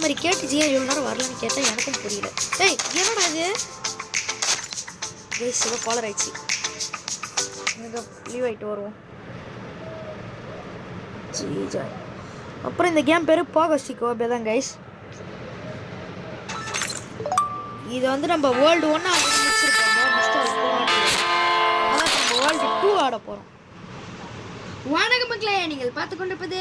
மாதிரி கேட்டுச்சு ஏன் இவ்வளோ நேரம் வரலன்னு கேட்டால் எனக்கும் புரியல. ஏய் என்னடா இது கைஸ் ஏதோ காலர் ஆயிடுச்சு. எனக்கு லீவ் ஆகிட்டு வருவோம். ஜீஜா அப்புறம் இந்த கேம் பேர் பாகஸ்டிகோ அப்படியே தான் கைஸ். இது வந்து நம்ம வேர்ல்டு 1 முடிச்சிருக்கோம். அதான் நம்ம வேர்ல்டு 2 ஆட போகிறோம். வணக்கம் மக்களே, நீங்கள் பார்த்து கொண்டிருப்பது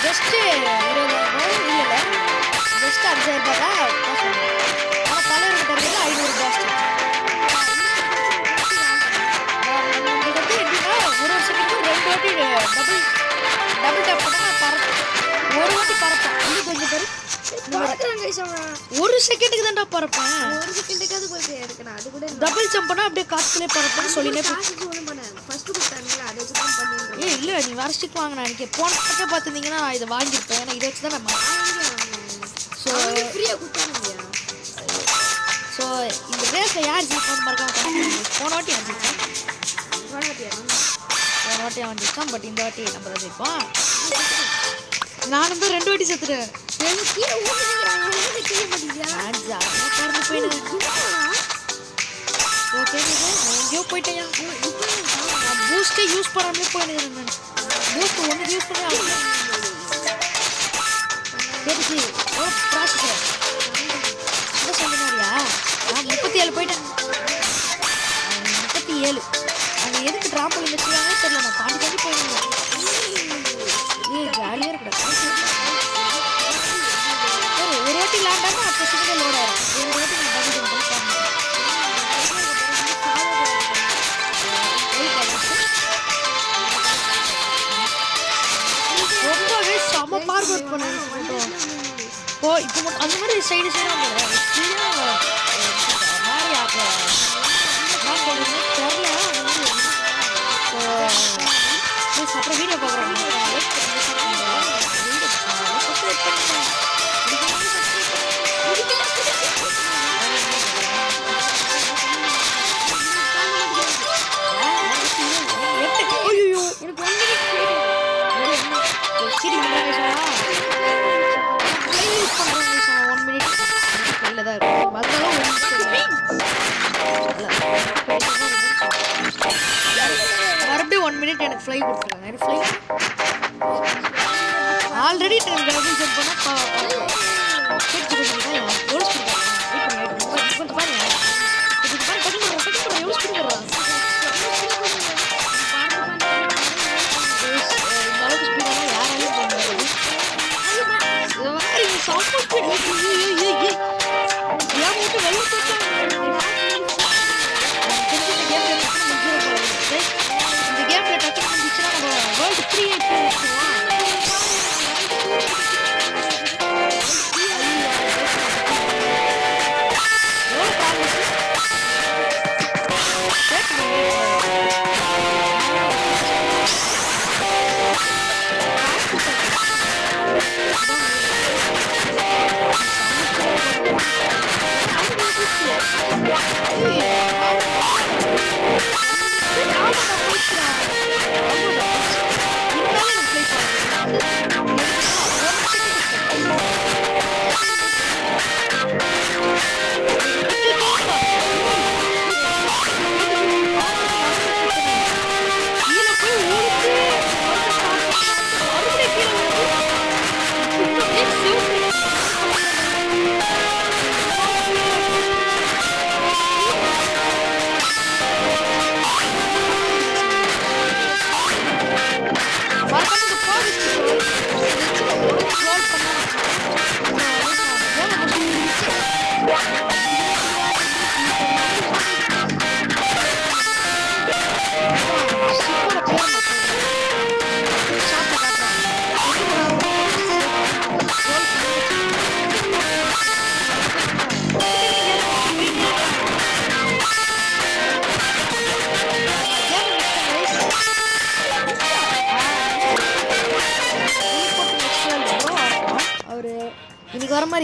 ஜஸ்ட் 20,000 இல்லை ஜஸ்ட் 5,000 ரூபாய் தான் ஆனால் தலைவருக்கு தருவது 500 பாஸ்ட். நம்மளுக்கு வந்து எப்படின்னா ஒரு வருஷத்துக்கு 2 வாட்டி டபுள் டேப் பண்ணால் பறப்போம். ஒரு வாட்டி பறப்பேன் இன்னும் கொஞ்சம் பேர் ஒரு செகண்டுக்கு தான்டா பறப்பேன். ஒரு செகண்டுக்காவது போய் எடுக்கணும். அது கூட டபுள் ஜம்ப் பண்ணால் அப்படியே காசுலேயே பறப்பேன்னு சொல்லினே ஃபர்ஸ்ட் கொடுத்தாங்களா அதை வச்சு தான் பண்ணுங்க. இல்லை நீ வேறு ஸ்டிக் வாங்கினா எனக்கு போன பக்கே பார்த்துருந்தீங்கன்னா நான் இதை வாங்கியிருப்பேன். ஏன்னா இதை வச்சு தான் நம்ம ஸோ ஃப்ரீயாக கொடுத்தாங்க. ஸோ இந்த ரேஸை யார் ஜெயிப்பான்னு மறக்காம போன வாட்டி நான் ஜெயிச்சேன். போன வாட்டி அவன் ஜெயிச்சான். பட் இந்த வாட்டி நம்ம தான் ஜெயிப்போம். நான் வந்து 2 வாட்டி செத்துட்டேன். எங்கேயோ போயிட்டேன். நான் பூஸ்ட்டே யூஸ் பண்ணாமே போயிடுறேன். நான் பூஸ்ட் ஒன்று யூஸ் பண்ணி கேட்டுச்சு ஓ ப்ராசஸர் என்ன சொல்லுறியா? நான் 37 போயிட்டேன். 37 அங்கே எதுக்கு ட்ராப் பண்ணி வச்சுருக்காங்க தெரியல. நான் தாண்டி தாண்டி போயிருந்தேன். ஜாலியாக இருக்கா. ஒரு வாட்டி லேண்டாமல் அடுத்த செகண்ட் லோட் ஆகும். ஒரு வாட்டி நான் டபுள் ஜம்ப் பண்ணி ரொம்பவே செம பார்க் அவுட் பண்ணேன். இப்போ இப்போ மட்டும் அந்த மாதிரி சைடு சைடாக மாதிரி ஆகும். நான் சொல்லுறது தெரில. அப்புறம் வீடியோ பார்க்குறேன். மறுபடியும் 1 மினிட் எனக்கு ஃப்ளை கொடுத்துருக்காங்க. எனக்கு ஃப்ளை ஆல்ரெடி டபுள் ஜம்ப் பண்ணால் கொஞ்சம் பாருங்க. இந்த கேம்ல டக்கு முடிச்சுன்னா நம்ம வேர்ல்டு 3 8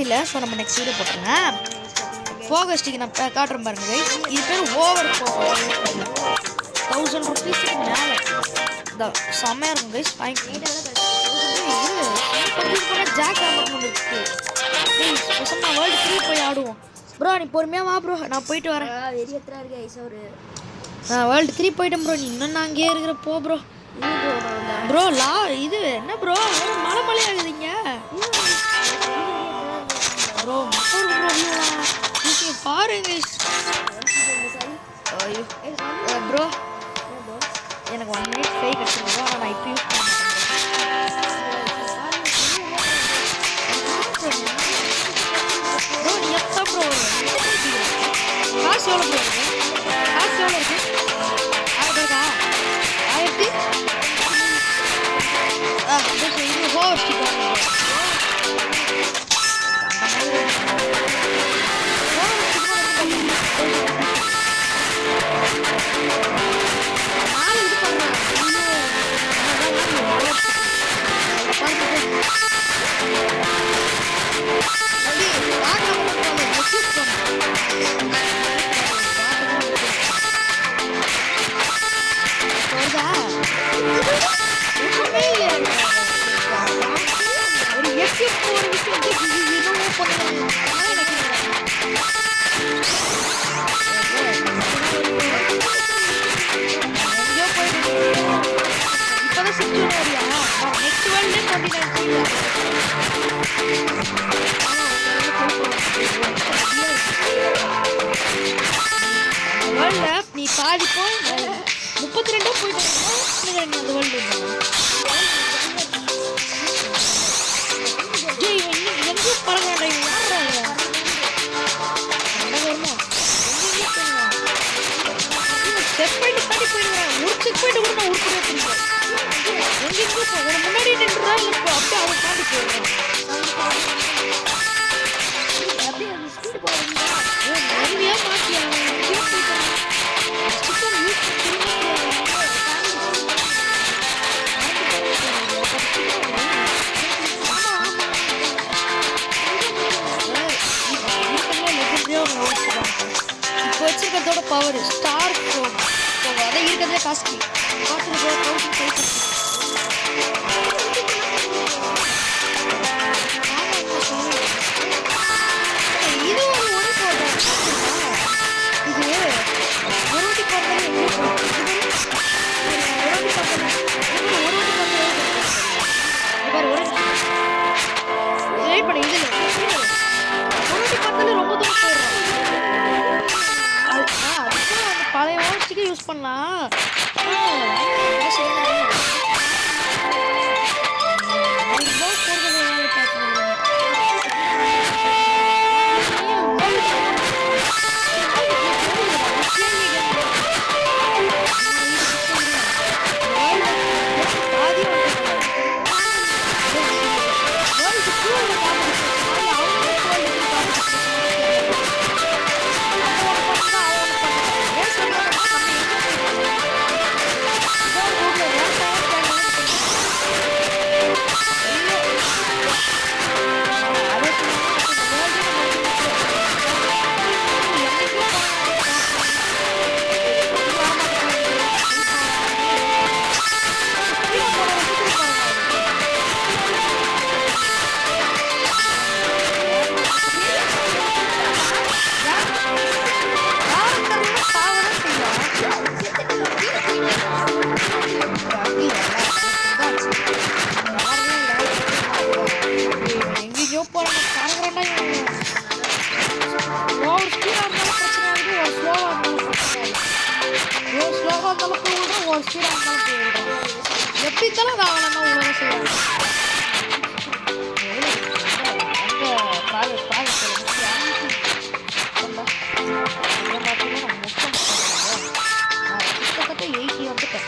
முடியல. ஸோ நம்ம நெக்ஸ்ட் வீடியோ போட்டுருங்க. ஃபோகஸ் ஸ்டிக் நான் காட்டுறேன் பாருங்க கைஸ். இது பேர் ஓவர் ஃபோகஸ். 1000 ருபீஸ்க்கு மேலே செம்மையாக இருக்கும் கைஸ். ஜாக் ஆகணும் இருக்கு. வேர்ல்டு 3 போய் ஆடுவோம். ப்ரோ நீ பொறுமையாக வா ப்ரோ, நான் போயிட்டு வரேன். வேர்ல்டு 3 போயிட்டேன் ப்ரோ. நீ இன்னும் நான் அங்கேயே இருக்கிற போ ப்ரோ. ப்ரோ இது என்ன ப்ரோ மழை ஆகுதுங்க ப்ரோ. பாருங்க ப்ரோ, எனக்கு 1 மினிட் ஃபேக் அடிச்சிருக்கோம். ஆனால் நான் இப்போ யூஸ் பண்ண மாட்டேன். ப்ரோ நீ எப்போ ப்ரோ காசு எவ்வளோ ப்ரோ இருக்கு? காசு எவ்வளோ இருக்கு? 1000 இருக்கா? 1000 இது ஓவர் ஸ்டிக் நீ பாதி போய் 32 போயிட்டு அந்த வேர்ல்டு எங்க பரவாயில்ல செக் பாயிண்ட் தாண்டி போயிடுவேன். ஒரு செக் பாயிண்ட் கூட நான் உருப்படியா போயிருக்கேன். எங்கெங்க ஒரு முன்னாடி நின்றுறா இல்லை அப்படியே அவன் தாண்டி போயிடுவேன். நிறையா மாட்டியா இப்போ வச்சிருக்கிறதோட பவர் ஸ்டார் போகும். அதை இருக்கிறதே காஸ்ட்லி. இது ஒரு போட்டோ இது ஒரு வாட்டி ரொம்ப தூரம் போயிடுறோம். பழைய வாட்சுக்கு யூஸ் பண்ணலாம். எப்படி இருந்தாலும் நான் உலக செய்வேன். கிட்டத்தட்ட 80 வந்துட்டேன்.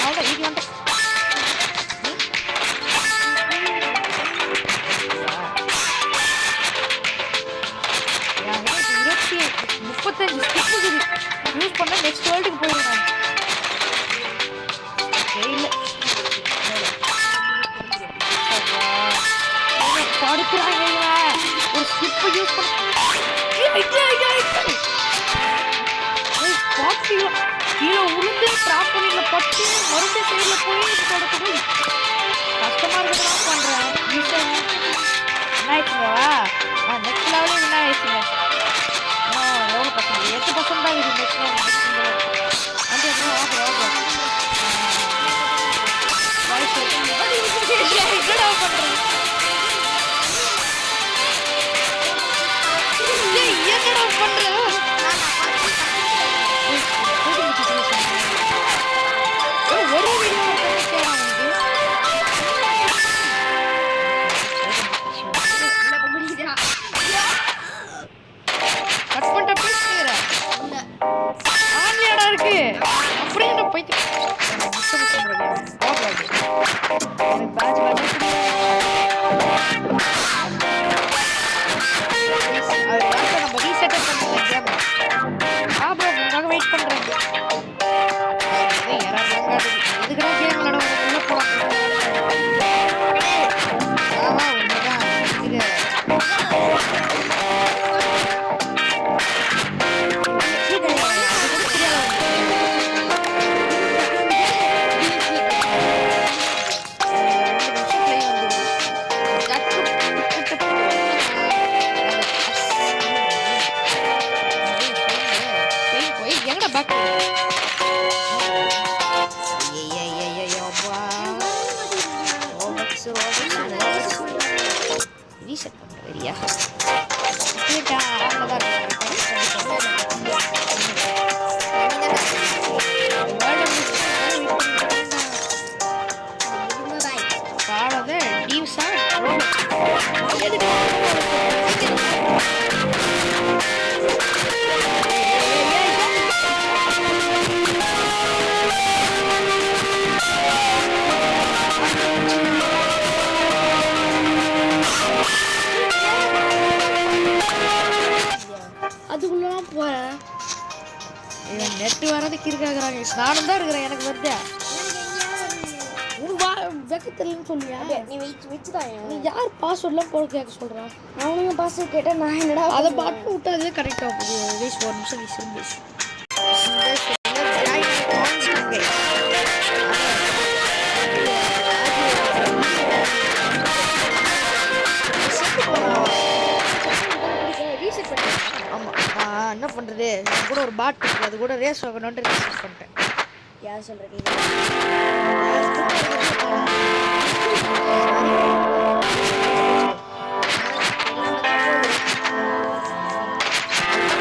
அவ்வளோ 80 வந்துட்டேன். யூஸ் பண்ண நெக்ஸ்ட் வேர்ல்டுக்கு போயிடுவேன். இல்லை அடிக்கிறாங்க இவன். ஒரு ஸ்கிப்பை யூஸ் பண்ண பாட்டியோ கீழே உளுந்து டிராம்பலின்ல பட்டு மறுபடியும் சைடில் போய் தொடக்குது. கஷ்டமா இருக்கிறதெல்லாம் பண்றேன். என்ன ஆயிடுச்சுங்களா? நெக்ஸ்ட் லெவலே என்ன ஆயிடுச்சுங்க? எவ்வளோ பசங்க 8% தான் இது நெக்ஸ்ட் லெவல். வந்து என்னடா பண்றேன்? என்னடா பண்ற? ஒரு வீடியோ கட் பண்ணிட்ட பேசுற ஆன்லைனா இருக்கு. அப்படியே என்ன போயிட்டு நம்ம ரீசெட் பண்ணுறேன். உங்களுக்காக வெயிட் பண்றேன். இதுக்குடா கேம் விளையாட உள்ள போலாம். ரீசெட் பண்ணுற வரியா காலத டியூஸா அதுக்குள்ளலாம் போகிறேன். இவன் நெட்டு வரதுக்கு இருக்காங்கிறாங்க. நானும் தான் இருக்கிறேன். எனக்கு வருது வெக்கத்தில்னு சொல்லியா? நீ வச்சுதான் நீ யார் பாஸ்வேர்ட்லாம் போட கேட்க சொல்கிறான்? அவனுங்க பாஸ்வேர்ட் கேட்டால் நான் என்னடா அதை பாட்டு விட்டு அதுவே கரெக்டாக போகுது. வேஸ் ஒரு நிமிஷம் நீ சிறும்பி என்ன பண்ணுறது? நான் கூட ஒரு பாட் இருக்குது. அது கூட ரேஸ் ஆகணுன்ட்டு ரீசெட் பண்ணிட்டேன். யார் சொல்கிறீங்க?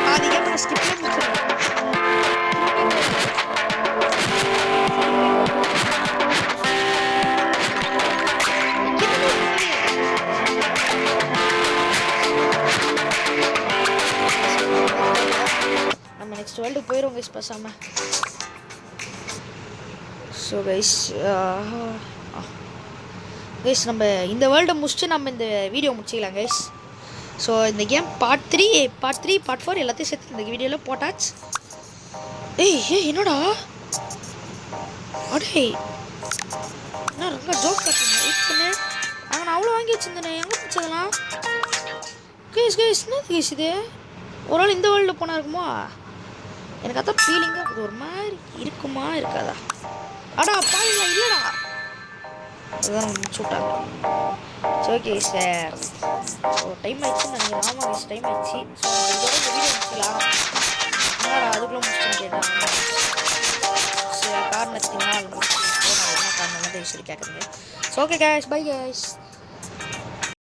பாதிக்க நான் ஸ்கிப்ல முடிச்சிடுறேன். நம்ம நெக்ஸ்ட் வேர்ல்டுக்கு போயிடுவோம் கைஸ் பேசாமல். ஸோ கைஸ் நம்ம இந்த வேர்ல்டை முடிச்சுட்டு நம்ம இந்த வீடியோ முடிச்சிக்கலாம் கைஸ். ஸோ இந்த கேம் பார்ட் 3 பார்ட் 4 எல்லாத்தையும் சேர்த்து இந்த வீடியோவில் போட்டாச்சு. என்னடா அடே என்ன ரொம்ப ஜோக் கட்டுங்க. வெயிட் பண்ணு. நான் அவ்வளோ வாங்கி வச்சுருந்தேனே. எங்கே பிடிச்சதெல்லாம் கைஸ் என்னது கைஸ் இது? ஒரு நாள் இந்த வேர்ல்டில் போனால் இருக்குமா? எனக்கு அதான் ஃபீலிங்காக இருக்குது. ஒரு மாதிரி இருக்குமா இருக்காதா? அடா பாருங்களா இல்லைடா. அதுதான் முடிச்சு விட்டாங்க. சரி ஓகே சார். டைம் ஆயிடுச்சுன்னு நினைக்கிறேன். ஆமாம் கைஸ் டைம் ஆயிடுச்சு. ஸோ இதோட இந்த வீடியோ முடிச்சிக்கலாம். என்னடா அதுக்குள்ளே முடிச்சுன்னு கேட்டாங்க. காரணத்தினால் முடிச்சு என்ன காரணம் சொல்லி கேட்குறீங்க. So okay guys bye guys.